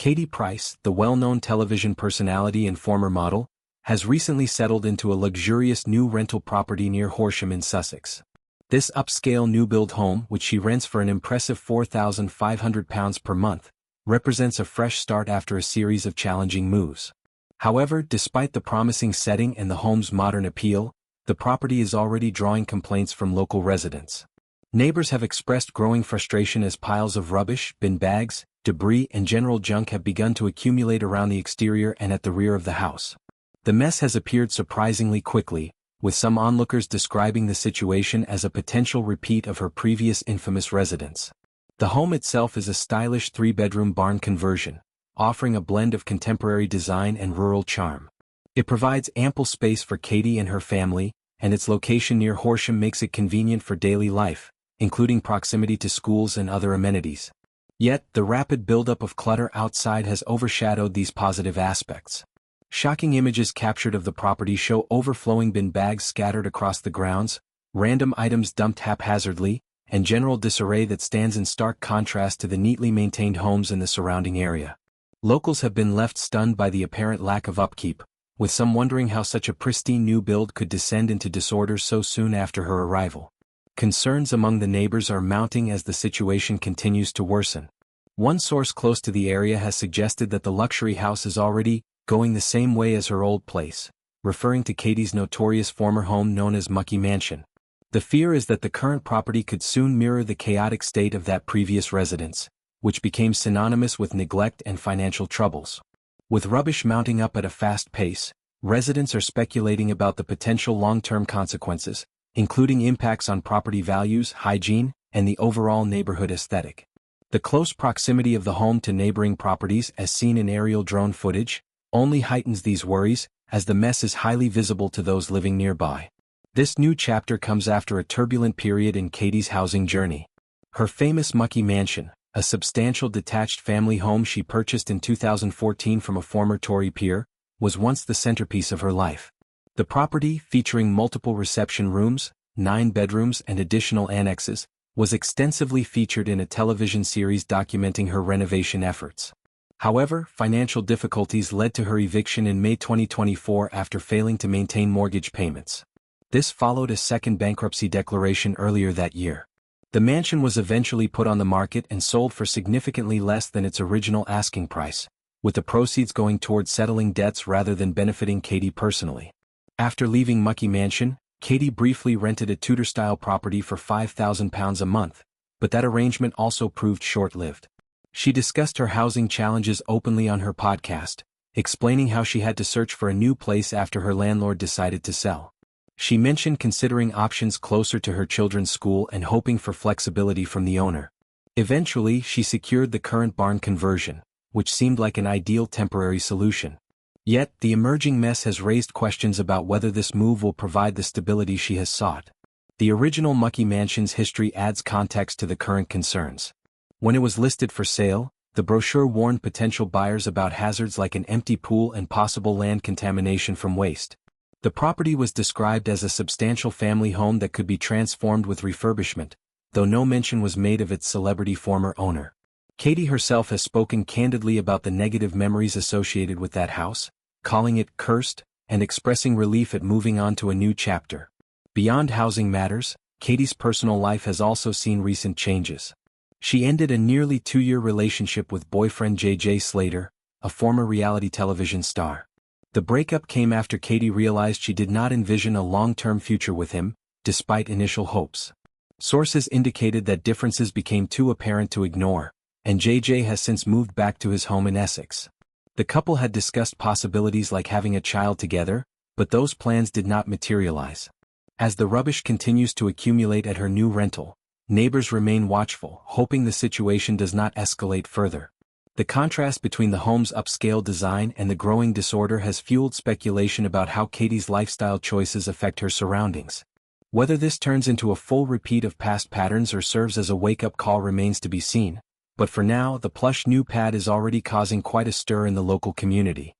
Katie Price, the well-known television personality and former model, has recently settled into a luxurious new rental property near Horsham in Sussex. This upscale new-build home, which she rents for an impressive £4,500 per month, represents a fresh start after a series of challenging moves. However, despite the promising setting and the home's modern appeal, the property is already drawing complaints from local residents. Neighbors have expressed growing frustration as piles of rubbish, bin bags, debris and general junk have begun to accumulate around the exterior and at the rear of the house. The mess has appeared surprisingly quickly, with some onlookers describing the situation as a potential repeat of her previous infamous residence. The home itself is a stylish 3-bedroom barn conversion, offering a blend of contemporary design and rural charm. It provides ample space for Katie and her family, and its location near Horsham makes it convenient for daily life, including proximity to schools and other amenities. Yet, the rapid buildup of clutter outside has overshadowed these positive aspects. Shocking images captured of the property show overflowing bin bags scattered across the grounds, random items dumped haphazardly, and general disarray that stands in stark contrast to the neatly maintained homes in the surrounding area. Locals have been left stunned by the apparent lack of upkeep, with some wondering how such a pristine new build could descend into disorder so soon after her arrival. Concerns among the neighbors are mounting as the situation continues to worsen. One source close to the area has suggested that the luxury house is already going the same way as her old place, referring to Katie's notorious former home known as Mucky Mansion. The fear is that the current property could soon mirror the chaotic state of that previous residence, which became synonymous with neglect and financial troubles. With rubbish mounting up at a fast pace, residents are speculating about the potential long-term consequences, including impacts on property values, hygiene, and the overall neighborhood aesthetic. The close proximity of the home to neighboring properties, as seen in aerial drone footage, only heightens these worries, as the mess is highly visible to those living nearby. This new chapter comes after a turbulent period in Katie's housing journey. Her famous Mucky Mansion, a substantial detached family home she purchased in 2014 from a former Tory peer, was once the centerpiece of her life. The property, featuring multiple reception rooms, 9 bedrooms and additional annexes, was extensively featured in a television series documenting her renovation efforts. However, financial difficulties led to her eviction in May 2024 after failing to maintain mortgage payments. This followed a second bankruptcy declaration earlier that year. The mansion was eventually put on the market and sold for significantly less than its original asking price, with the proceeds going towards settling debts rather than benefiting Katie personally. After leaving Mucky Mansion, Katie briefly rented a Tudor-style property for £5,000 a month, but that arrangement also proved short-lived. She discussed her housing challenges openly on her podcast, explaining how she had to search for a new place after her landlord decided to sell. She mentioned considering options closer to her children's school and hoping for flexibility from the owner. Eventually, she secured the current barn conversion, which seemed like an ideal temporary solution. Yet, the emerging mess has raised questions about whether this move will provide the stability she has sought. The original Mucky Mansion's history adds context to the current concerns. When it was listed for sale, the brochure warned potential buyers about hazards like an empty pool and possible land contamination from waste. The property was described as a substantial family home that could be transformed with refurbishment, though no mention was made of its celebrity former owner. Katie herself has spoken candidly about the negative memories associated with that house, calling it cursed, and expressing relief at moving on to a new chapter. Beyond housing matters, Katie's personal life has also seen recent changes. She ended a nearly 2-year relationship with boyfriend JJ Slater, a former reality television star. The breakup came after Katie realized she did not envision a long-term future with him, despite initial hopes. Sources indicated that differences became too apparent to ignore, and JJ has since moved back to his home in Essex. The couple had discussed possibilities like having a child together, but those plans did not materialize. As the rubbish continues to accumulate at her new rental, neighbors remain watchful, hoping the situation does not escalate further. The contrast between the home's upscale design and the growing disorder has fueled speculation about how Katie's lifestyle choices affect her surroundings. Whether this turns into a full repeat of past patterns or serves as a wake-up call remains to be seen. But for now, the plush new pad is already causing quite a stir in the local community.